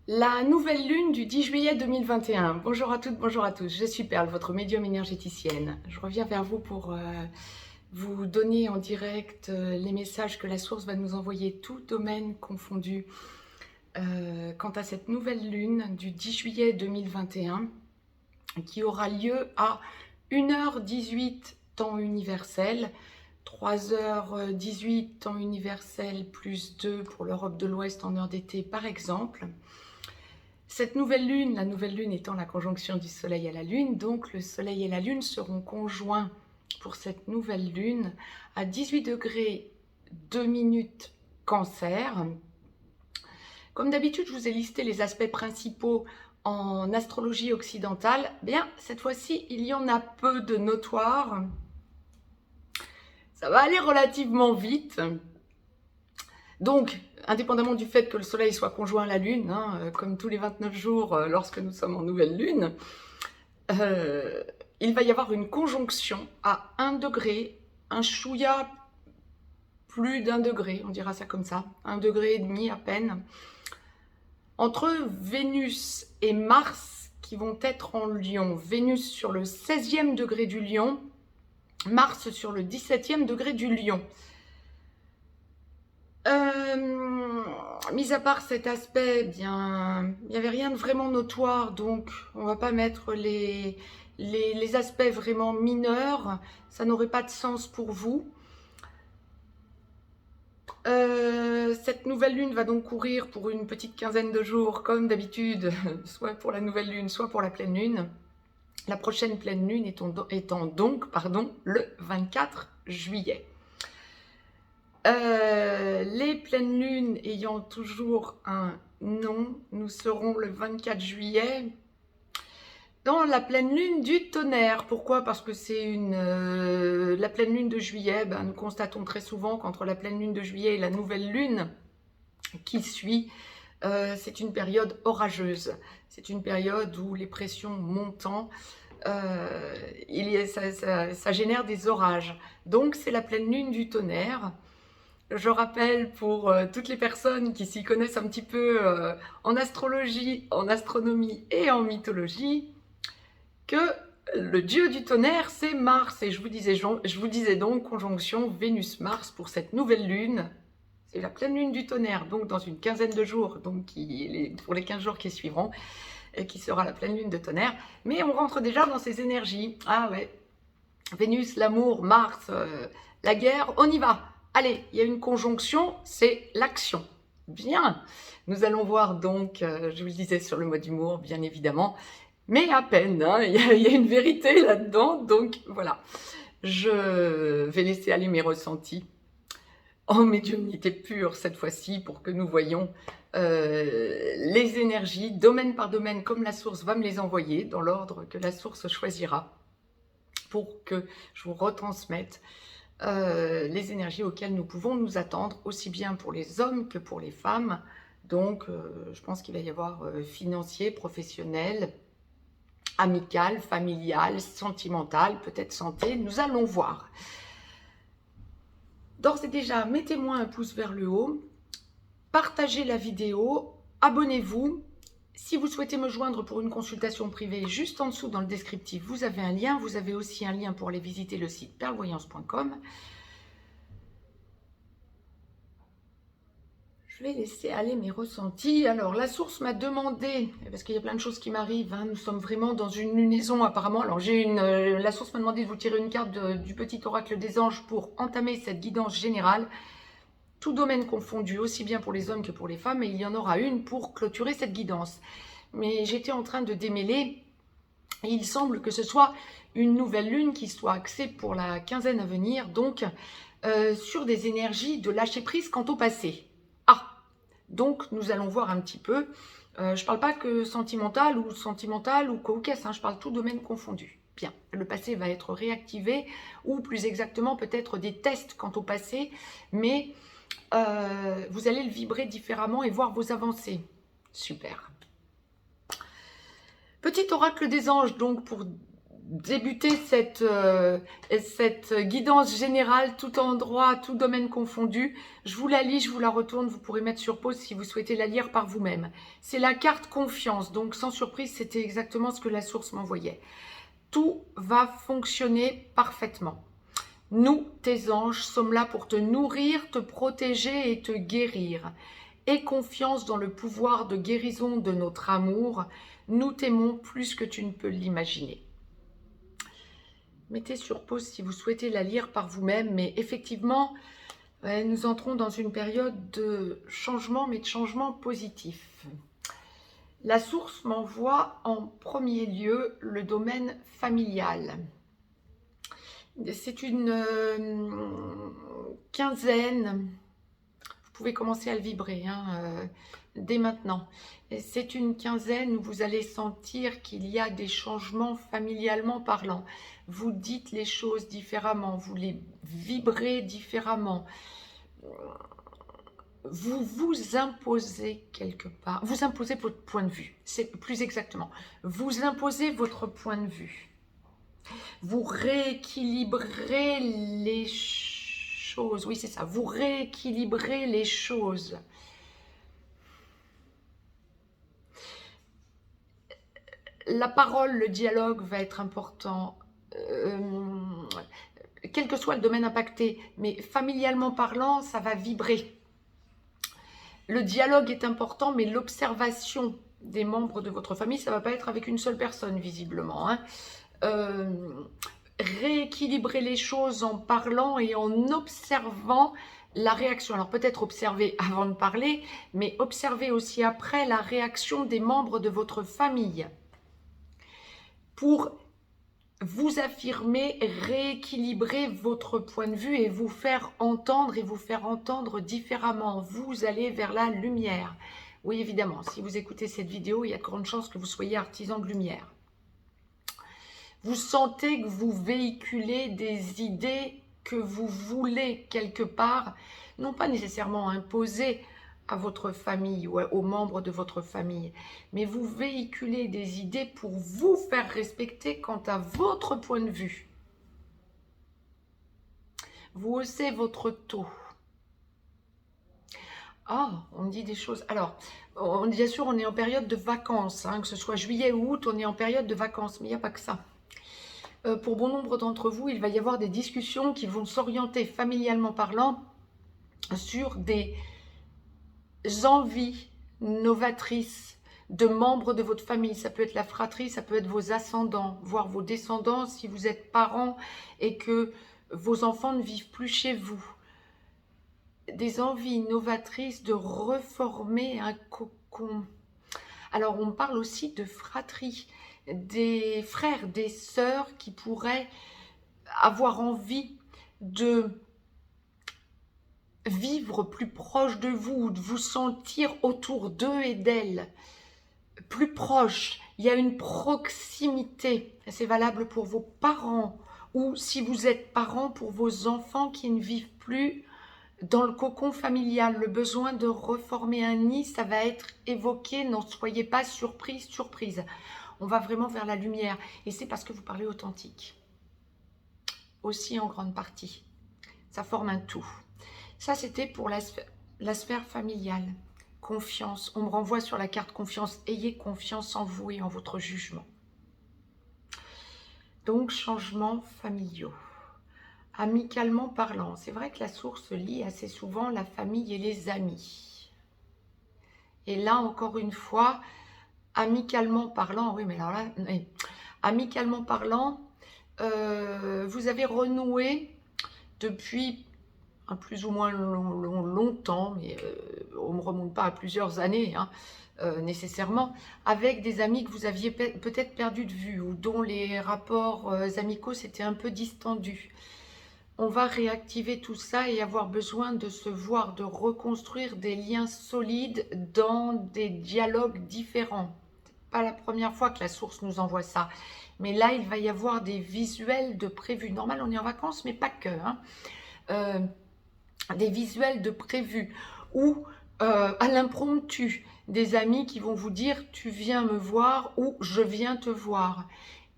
La nouvelle lune du 10 juillet 2021. Bonjour à toutes, bonjour à tous. Je suis Perle, votre médium énergéticienne. Je reviens vers vous pour vous donner en direct les messages que la source va nous envoyer, tout domaine confondu, quant à cette nouvelle lune du 10 juillet 2021 qui aura lieu à 1h18 temps universel, 3h18 temps universel plus 2 pour l'Europe de l'Ouest en heure d'été par exemple. Cette nouvelle lune, la nouvelle lune étant la conjonction du soleil à la lune, donc le soleil et la lune seront conjoints pour cette nouvelle lune à 18 degrés 2 minutes Cancer. Comme d'habitude, je vous ai listé les aspects principaux en astrologie occidentale. Bien, cette fois-ci, il y en a peu de notoires. Ça va aller relativement vite. Donc, indépendamment du fait que le soleil soit conjoint à la lune, comme tous les 29 jours lorsque nous sommes en nouvelle lune, il va y avoir une conjonction à 1 degré, un chouïa plus d'1 degré, on dira ça comme ça, 1,5 degré à peine, entre Vénus et Mars qui vont être en Lion. Vénus sur le 16e degré du Lion, Mars sur le 17e degré du Lion. Mis à part cet aspect, bien, il n'y avait rien de vraiment notoire, donc on va pas mettre les aspects vraiment mineurs, ça n'aurait pas de sens pour vous. Cette nouvelle lune va donc courir pour une petite quinzaine de jours, comme d'habitude, soit pour la nouvelle lune, soit pour la pleine lune. La prochaine pleine lune étant donc le 24 juillet. Les pleines lunes ayant toujours un nom, nous serons le 24 juillet dans la pleine lune du tonnerre. Pourquoi? Parce que c'est la pleine lune de juillet, nous constatons très souvent qu'entre la pleine lune de juillet et la nouvelle lune qui suit, c'est une période orageuse. C'est une période où les pressions montant, ça génère des orages. Donc c'est la pleine lune du tonnerre. Je rappelle pour toutes les personnes qui s'y connaissent un petit peu en astrologie, en astronomie et en mythologie, que le dieu du tonnerre, c'est Mars. Et je vous disais donc conjonction Vénus-Mars pour cette nouvelle lune. C'est la pleine lune du tonnerre, donc dans une quinzaine de jours, donc pour les 15 jours qui suivront, et qui sera la pleine lune de tonnerre. Mais on rentre déjà dans ces énergies. Ah ouais, Vénus, l'amour, Mars, la guerre, on y va. Allez, il y a une conjonction, c'est l'action. Bien, nous allons voir donc, je vous le disais sur le mot d'humour, bien évidemment, mais à peine, il y a une vérité là-dedans, donc voilà. Je vais laisser aller mes ressentis en médiumnité pure cette fois-ci pour que nous voyions les énergies, domaine par domaine, comme la source va me les envoyer, dans l'ordre que la source choisira, pour que je vous retransmette les énergies auxquelles nous pouvons nous attendre, aussi bien pour les hommes que pour les femmes. Donc, je pense qu'il va y avoir financier, professionnel, amical, familial, sentimental, peut-être santé. Nous allons voir. D'ores et déjà, mettez-moi un pouce vers le haut, partagez la vidéo, abonnez-vous. Si vous souhaitez me joindre pour une consultation privée, juste en dessous dans le descriptif, vous avez un lien. Vous avez aussi un lien pour aller visiter le site perlevoyance.com. Je vais laisser aller mes ressentis. Alors, la source m'a demandé, parce qu'il y a plein de choses qui m'arrivent, nous sommes vraiment dans une lunaison apparemment. Alors, la source m'a demandé de vous tirer une carte du petit oracle des anges pour entamer cette guidance générale. Tout domaine confondu, aussi bien pour les hommes que pour les femmes, et il y en aura une pour clôturer cette guidance. Mais j'étais en train de démêler, et il semble que ce soit une nouvelle lune qui soit axée pour la quinzaine à venir, donc sur des énergies de lâcher prise quant au passé. Donc nous allons voir un petit peu, je ne parle pas que sentimental ou cocasse, je parle tout domaine confondu. Bien, le passé va être réactivé, ou plus exactement peut-être des tests quant au passé, mais vous allez le vibrer différemment et voir vos avancées. Super. Petit oracle des anges, donc pour débuter cette guidance générale, tout endroit, tout domaine confondu. Je vous la lis, je vous la retourne, vous pourrez mettre sur pause si vous souhaitez la lire par vous-même. C'est la carte confiance, donc sans surprise, c'était exactement ce que la source m'envoyait. Tout va fonctionner parfaitement. Nous, tes anges, sommes là pour te nourrir, te protéger et te guérir. Aie confiance dans le pouvoir de guérison de notre amour. Nous t'aimons plus que tu ne peux l'imaginer. Mettez sur pause si vous souhaitez la lire par vous-même, mais effectivement, nous entrons dans une période de changement, mais de changement positif. La source m'envoie en premier lieu le domaine familial. C'est une quinzaine, vous pouvez commencer à le vibrer dès maintenant. C'est une quinzaine où vous allez sentir qu'il y a des changements familialement parlant. Vous dites les choses différemment, vous les vibrez différemment. Vous vous imposez quelque part, vous imposez votre point de vue, c'est plus exactement. Vous imposez votre point de vue. Vous rééquilibrez les choses, oui c'est ça, vous rééquilibrez les choses. La parole, le dialogue va être important, quel que soit le domaine impacté, mais familialement parlant, ça va vibrer. Le dialogue est important, mais l'observation des membres de votre famille, ça ne va pas être avec une seule personne, visiblement. Rééquilibrer les choses en parlant et en observant la réaction. Alors peut-être observer avant de parler, mais observer aussi après la réaction des membres de votre famille. Pour vous affirmer, rééquilibrer votre point de vue et vous faire entendre différemment. Vous allez vers la lumière. Oui, évidemment, si vous écoutez cette vidéo, il y a de grandes chances que vous soyez artisan de lumière. Vous sentez que vous véhiculez des idées que vous voulez quelque part, non pas nécessairement imposer à votre famille ou aux membres de votre famille, mais vous véhiculez des idées pour vous faire respecter quant à votre point de vue. Vous haussez votre taux. Ah, on me dit des choses. Alors, bien sûr, on est en période de vacances, que ce soit juillet ou août, on est en période de vacances, mais il n'y a pas que ça. Pour bon nombre d'entre vous, il va y avoir des discussions qui vont s'orienter familialement parlant sur des envies novatrices de membres de votre famille. Ça peut être la fratrie, ça peut être vos ascendants, voire vos descendants si vous êtes parents et que vos enfants ne vivent plus chez vous. Des envies novatrices de reformer un cocon. Alors on parle aussi de fratrie, des frères, des sœurs qui pourraient avoir envie de vivre plus proche de vous, de vous sentir autour d'eux et d'elles, plus proche. Il y a une proximité, c'est valable pour vos parents, ou si vous êtes parents, pour vos enfants qui ne vivent plus dans le cocon familial. Le besoin de reformer un nid, ça va être évoqué, n'en soyez pas surprise. On va vraiment vers la lumière, et c'est parce que vous parlez authentique, aussi en grande partie. Ça forme un tout. Ça, c'était pour la sphère familiale. Confiance. On me renvoie sur la carte confiance. Ayez confiance en vous et en votre jugement. Donc, changements familiaux. Amicalement parlant. C'est vrai que la source lie assez souvent la famille et les amis. Et là, encore une fois, amicalement parlant, oui, mais alors là, oui, amicalement parlant, vous avez renoué depuis plus ou moins longtemps, mais on ne me remonte pas à plusieurs années nécessairement, avec des amis que vous aviez peut-être perdu de vue ou dont les rapports amicaux s'étaient un peu distendus. On va réactiver tout ça et avoir besoin de se voir, de reconstruire des liens solides dans des dialogues différents. C'est pas la première fois que la source nous envoie ça, mais là il va y avoir des visuels de prévus. Normal, on est en vacances, mais pas que. Des visuels de prévus ou à l'impromptu, des amis qui vont vous dire « tu viens me voir » ou « je viens te voir ».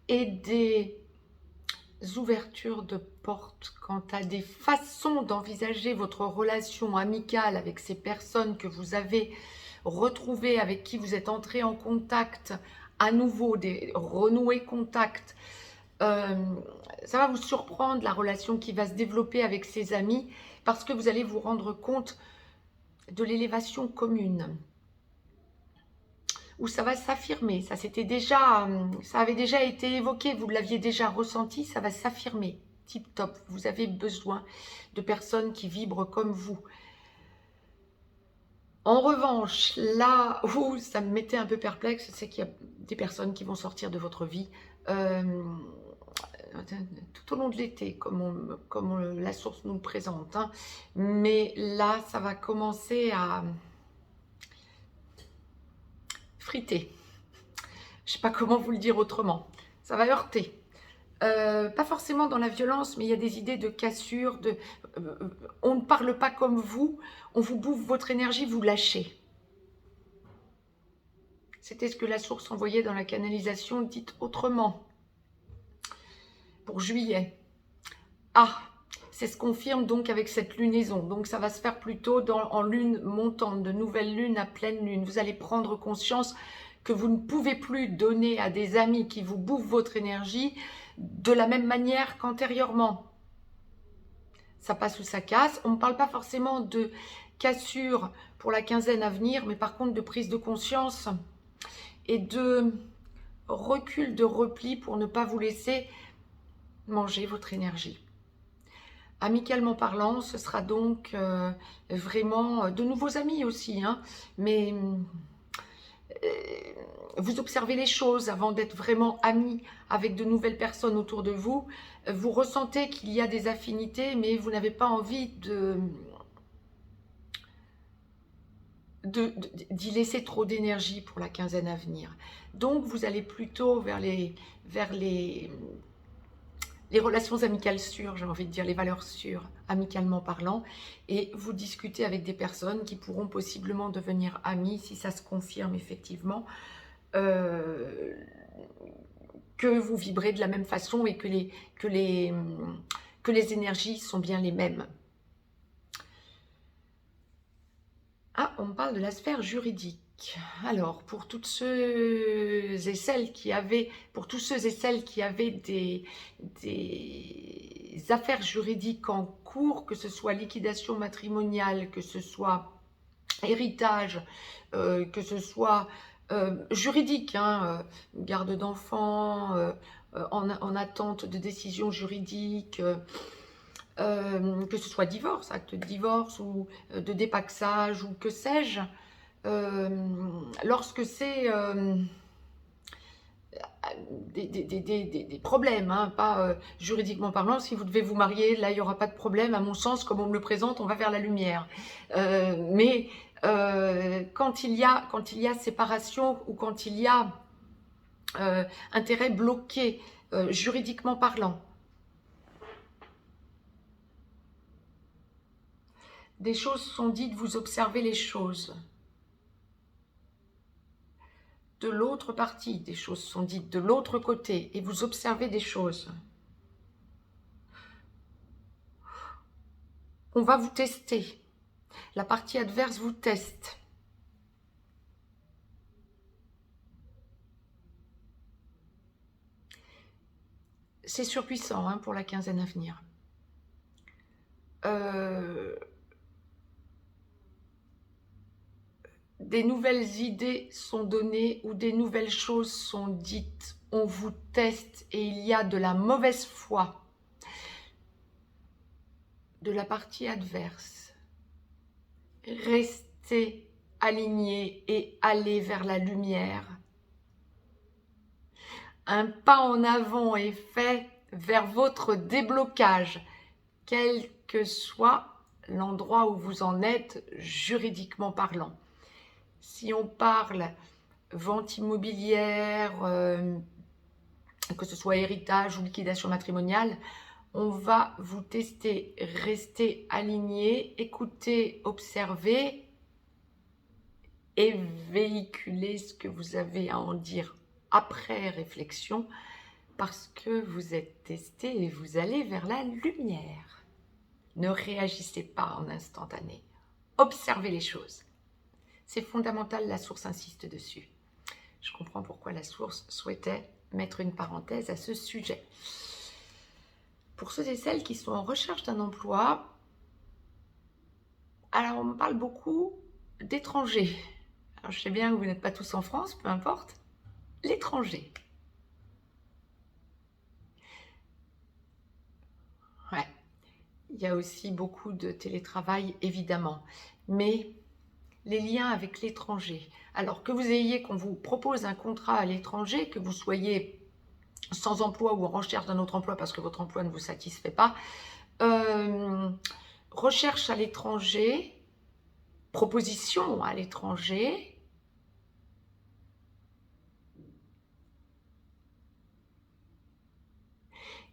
et des ouvertures de portes quant à des façons d'envisager votre relation amicale avec ces personnes que vous avez retrouvées, avec qui vous êtes entré en contact à nouveau, des renouer contact. Ça va vous surprendre, la relation qui va se développer avec ses amis, parce que vous allez vous rendre compte de l'élévation commune, où ça va s'affirmer. Ça avait déjà été évoqué, vous l'aviez déjà ressenti, ça va s'affirmer. Tip top, vous avez besoin de personnes qui vibrent comme vous. En revanche, là où ça me mettait un peu perplexe, c'est qu'il y a des personnes qui vont sortir de votre vie tout au long de l'été, comme la source nous le présente. Hein. Mais là, ça va commencer à friter. Je ne sais pas comment vous le dire autrement. Ça va heurter. Pas forcément dans la violence, mais il y a des idées de cassure, on ne parle pas comme vous, on vous bouffe votre énergie, vous lâchez. C'était ce que la source envoyait dans la canalisation, dite autrement, pour juillet. Ah, c'est ce qu'on confirme donc avec cette lunaison. Donc ça va se faire plutôt en lune montante, de nouvelle lune à pleine lune. Vous allez prendre conscience que vous ne pouvez plus donner à des amis qui vous bouffent votre énergie de la même manière qu'antérieurement. Ça passe ou ça casse. On ne parle pas forcément de cassure pour la quinzaine à venir, mais par contre de prise de conscience et de recul, de repli pour ne pas vous laisser manger votre énergie. Amicalement parlant, ce sera donc vraiment de nouveaux amis aussi, hein, mais vous observez les choses avant d'être vraiment amis avec de nouvelles personnes autour de vous. Vous ressentez qu'il y a des affinités, mais vous n'avez pas envie d'y laisser trop d'énergie pour la quinzaine à venir. Donc, vous allez plutôt vers les relations amicales sûres, j'ai envie de dire, les valeurs sûres, amicalement parlant, et vous discutez avec des personnes qui pourront possiblement devenir amies si ça se confirme effectivement, que vous vibrez de la même façon et que les énergies sont bien les mêmes. Ah, on me parle de la sphère juridique. Alors, pour toutes ceux et celles qui avaient, des affaires juridiques en cours, que ce soit liquidation matrimoniale, que ce soit héritage, que ce soit juridique, hein, garde d'enfants, en attente de décision juridique, que ce soit divorce, acte de divorce ou de dépaxage ou que sais-je, lorsque c'est des problèmes, hein, pas juridiquement parlant, si vous devez vous marier, là il n'y aura pas de problème, à mon sens, comme on me le présente, on va vers la lumière. Mais quand il y a séparation ou quand il y a intérêt bloqué, juridiquement parlant, des choses sont dites, vous observez les choses. De l'autre partie, des choses sont dites de l'autre côté et vous observez des choses. On va vous tester. La partie adverse vous teste. C'est surpuissant hein, pour la quinzaine à venir. Des nouvelles idées sont données ou des nouvelles choses sont dites. On vous teste et il y a de la mauvaise foi de la partie adverse. Restez alignés et allez vers la lumière. Un pas en avant est fait vers votre déblocage, quel que soit l'endroit où vous en êtes juridiquement parlant. Si on parle vente immobilière, que ce soit héritage ou liquidation matrimoniale, on va vous tester, rester aligné, écouter, observer et véhiculer ce que vous avez à en dire après réflexion Parce que vous êtes testé et vous allez vers la lumière. Ne réagissez pas en instantané. Observez les choses. C'est fondamental, la source insiste dessus. Je comprends pourquoi la source souhaitait mettre une parenthèse à ce sujet. Pour ceux et celles qui sont en recherche d'un emploi, alors on me parle beaucoup d'étrangers. Alors je sais bien que vous n'êtes pas tous en France, peu importe. L'étranger. Ouais. Il y a aussi beaucoup de télétravail, évidemment. Mais les liens avec l'étranger. Alors que vous ayez, qu'on vous propose un contrat à l'étranger, que vous soyez sans emploi ou en recherche d'un autre emploi parce que votre emploi ne vous satisfait pas, recherche à l'étranger, proposition à l'étranger,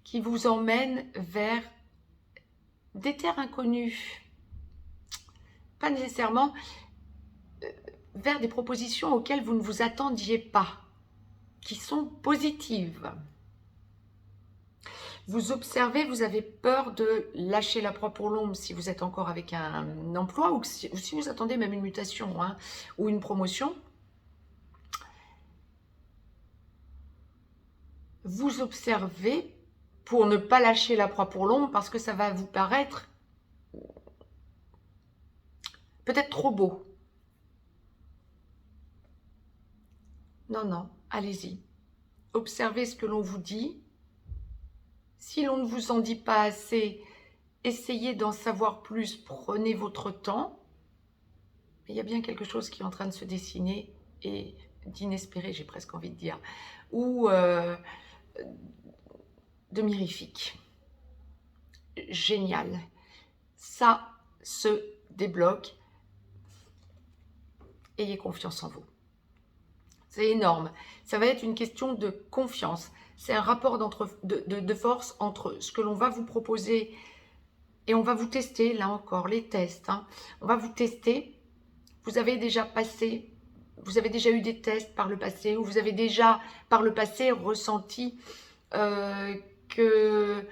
qui vous emmène vers des terres inconnues. Pas nécessairement vers des propositions auxquelles vous ne vous attendiez pas, qui sont positives. Vous observez, vous avez peur de lâcher la proie pour l'ombre si vous êtes encore avec un emploi ou si vous attendez même une mutation ou une promotion. Vous observez pour ne pas lâcher la proie pour l'ombre parce que ça va vous paraître peut-être trop beau. Non, non, allez-y. Observez ce que l'on vous dit. Si l'on ne vous en dit pas assez, essayez d'en savoir plus, prenez votre temps. Mais il y a bien quelque chose qui est en train de se dessiner et d'inespéré, j'ai presque envie de dire, ou de mirifique. Génial. Ça se débloque. Ayez confiance en vous. C'est énorme. Ça va être une question de confiance. C'est un rapport de force entre ce que l'on va vous proposer et on va vous tester, là encore, les tests. On va vous tester. Vous avez déjà eu des tests par le passé ou vous avez déjà, par le passé, ressenti que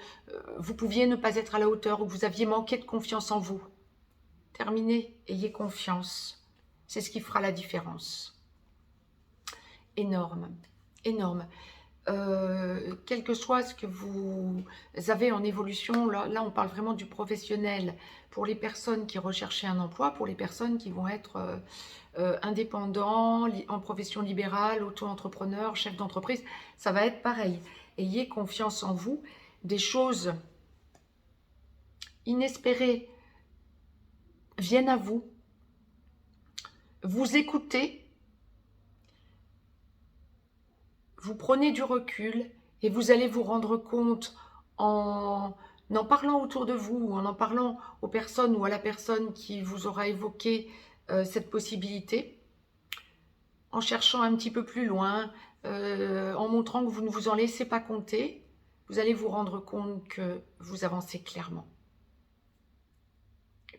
vous pouviez ne pas être à la hauteur ou que vous aviez manqué de confiance en vous. Terminez, ayez confiance. C'est ce qui fera la différence. Énorme, énorme. Quel que soit ce que vous avez en évolution, là on parle vraiment du professionnel, pour les personnes qui recherchaient un emploi, pour les personnes qui vont être indépendants, en profession libérale, auto-entrepreneur, chef d'entreprise, ça va être pareil. Ayez confiance en vous, des choses inespérées viennent à vous, vous écoutez, vous prenez du recul et vous allez vous rendre compte en parlant autour de vous, ou en parlant aux personnes ou à la personne qui vous aura évoqué cette possibilité, en cherchant un petit peu plus loin, en montrant que vous ne vous en laissez pas compter, vous allez vous rendre compte que vous avancez clairement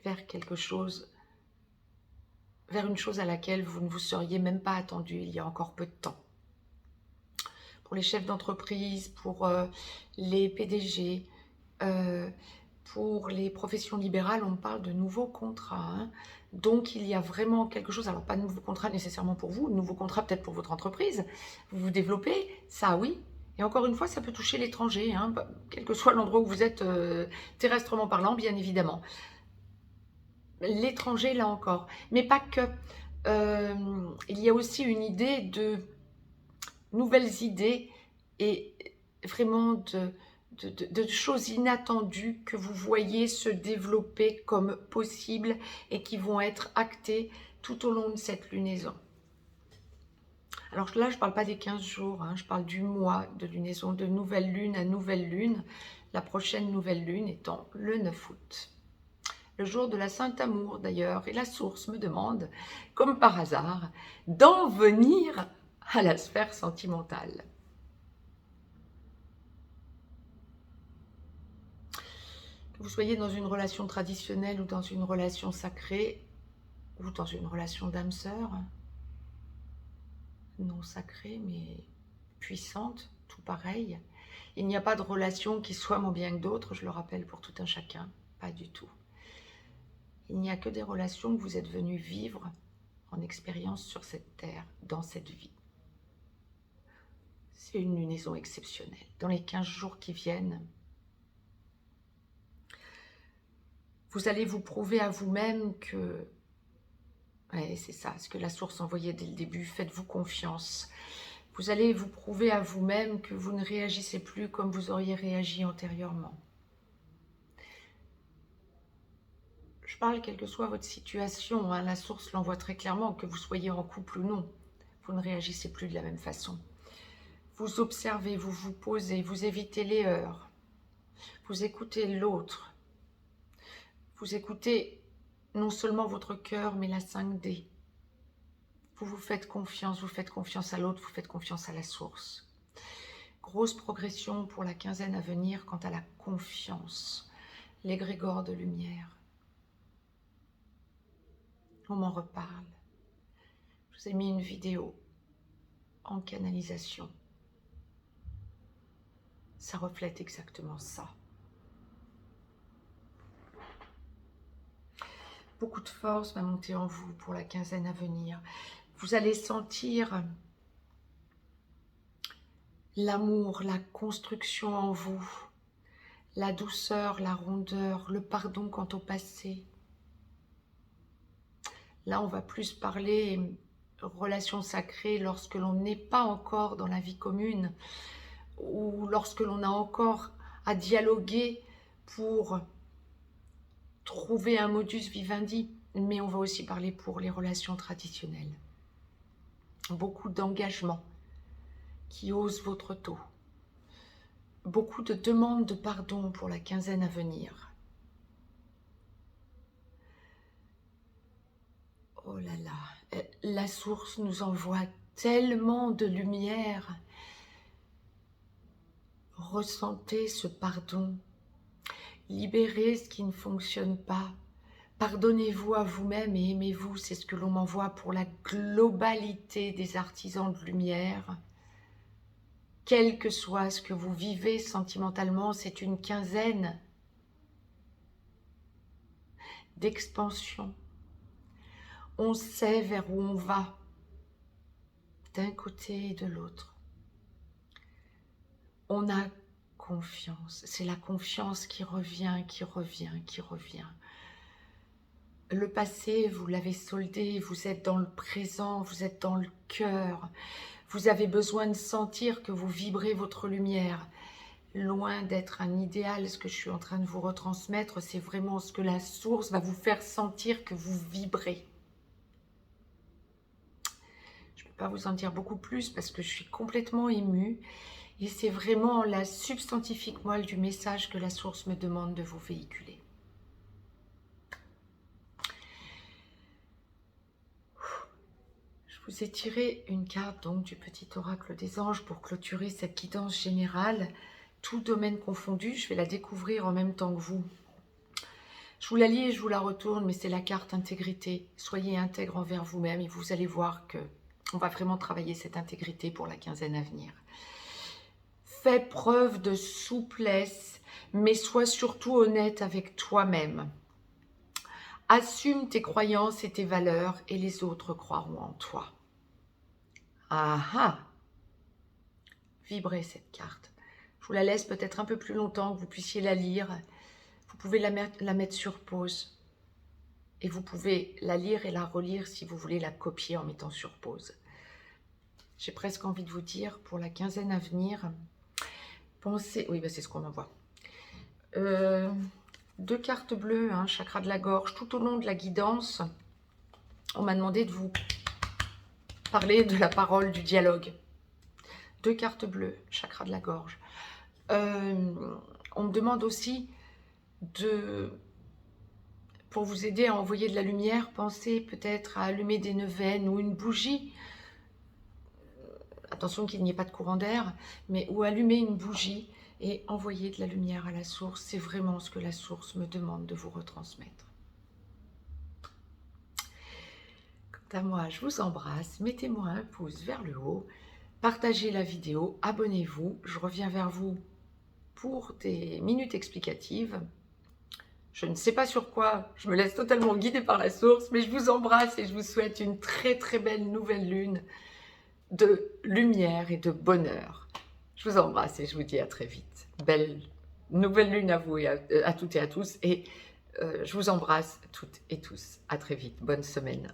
vers quelque chose, vers une chose à laquelle vous ne vous seriez même pas attendu il y a encore peu de temps. Pour les chefs d'entreprise, pour les PDG, pour les professions libérales, on parle de nouveaux contrats. Donc, il y a vraiment quelque chose, alors pas de nouveaux contrats nécessairement pour vous, de nouveaux contrats peut-être pour votre entreprise, vous vous développez, ça oui. Et encore une fois, ça peut toucher l'étranger, quel que soit l'endroit où vous êtes terrestrement parlant, bien évidemment. L'étranger, là encore. Mais pas que. Il y a aussi une idée de nouvelles idées et vraiment de choses inattendues que vous voyez se développer comme possibles et qui vont être actées tout au long de cette lunaison. Alors là, je ne parle pas des 15 jours, je parle du mois de lunaison, de nouvelle lune à nouvelle lune, la prochaine nouvelle lune étant le 9 août. Le jour de la Sainte Amour d'ailleurs, et la source me demande, comme par hasard, d'en venir à la sphère sentimentale. Que vous soyez dans une relation traditionnelle ou dans une relation sacrée, ou dans une relation d'âme sœur, non sacrée mais puissante, tout pareil. Il n'y a pas de relation qui soit moins bien que d'autres, je le rappelle pour tout un chacun, pas du tout. Il n'y a que des relations que vous êtes venus vivre en expérience sur cette terre, dans cette vie. C'est une lunaison exceptionnelle. Dans les 15 jours qui viennent, vous allez vous prouver à vous-même que, ouais, c'est ça, ce que la source envoyait dès le début, faites-vous confiance. Vous allez vous prouver à vous-même que vous ne réagissez plus comme vous auriez réagi antérieurement. Je parle quelle que soit votre situation, hein, la source l'envoie très clairement, que vous soyez en couple ou non. Vous ne réagissez plus de la même façon. Vous observez, vous vous posez, vous évitez les heurts. Vous écoutez l'autre. Vous écoutez non seulement votre cœur, mais la 5D. Vous vous faites confiance à l'autre, vous faites confiance à la source. Grosse progression pour la quinzaine à venir quant à la confiance. L'égrégore de lumière. On m'en reparle. Je vous ai mis une vidéo en canalisation. Ça reflète exactement ça. Beaucoup de force va monter en vous pour la quinzaine à venir. Vous allez sentir l'amour, la construction en vous, la douceur, la rondeur, le pardon quant au passé. Là, on va plus parler relation sacrée lorsque l'on n'est pas encore dans la vie commune ou lorsque l'on a encore à dialoguer pour trouver un modus vivendi. Mais on va aussi parler pour les relations traditionnelles. Beaucoup d'engagement qui hausse votre taux. Beaucoup de demandes de pardon pour la quinzaine à venir. Oh là là, la source nous envoie tellement de lumière. Ressentez ce pardon. Libérez ce qui ne fonctionne pas. Pardonnez-vous à vous-même et aimez-vous. C'est ce que l'on m'envoie pour la globalité des artisans de lumière. Quel que soit ce que vous vivez sentimentalement, c'est une quinzaine d'expansion. On sait vers où on va, d'un côté et de l'autre. On a confiance. C'est la confiance qui revient, qui revient, qui revient. Le passé, vous l'avez soldé, vous êtes dans le présent, vous êtes dans le cœur. Vous avez besoin de sentir que vous vibrez votre lumière. Loin d'être un idéal, ce que je suis en train de vous retransmettre, c'est vraiment ce que la source va vous faire sentir que vous vibrez. Je ne peux pas vous en dire beaucoup plus parce que je suis complètement émue. Et c'est vraiment la substantifique moelle du message que la source me demande de vous véhiculer. Je vous ai tiré une carte donc du petit oracle des anges pour clôturer cette guidance générale. Tout domaine confondu, je vais la découvrir en même temps que vous. Je vous la lis et je vous la retourne, mais c'est la carte intégrité. Soyez intègre envers vous-même et vous allez voir que on va vraiment travailler cette intégrité pour la quinzaine à venir. Fais preuve de souplesse, mais sois surtout honnête avec toi-même. Assume tes croyances et tes valeurs et les autres croiront en toi. Ah ah! Vibrez cette carte. Je vous la laisse peut-être un peu plus longtemps, que vous puissiez la lire. Vous pouvez la mettre sur pause. Et vous pouvez la lire et la relire si vous voulez la copier en mettant sur pause. J'ai presque envie de vous dire, pour la quinzaine à venir, pensez... Oui, bah c'est ce qu'on envoie. 2 cartes bleues, hein, chakra de la gorge. Tout au long de la guidance, on m'a demandé de vous parler de la parole, du dialogue. 2 cartes bleues, chakra de la gorge. On me demande aussi pour vous aider à envoyer de la lumière, pensez peut-être à allumer des neuvaines ou une bougie. Attention qu'il n'y ait pas de courant d'air, mais ou allumer une bougie et envoyer de la lumière à la source. C'est vraiment ce que la source me demande de vous retransmettre. Quant à moi, je vous embrasse. Mettez-moi un pouce vers le haut. partagez la vidéo, abonnez-vous. Je reviens vers vous pour des minutes explicatives. Je ne sais pas sur quoi, je me laisse totalement guider par la source, mais je vous embrasse et je vous souhaite une très très belle nouvelle lune de lumière et de bonheur. Je vous embrasse et je vous dis à très vite. Belle nouvelle lune à vous et à toutes et à tous. Et je vous embrasse toutes et tous. À très vite. Bonne semaine.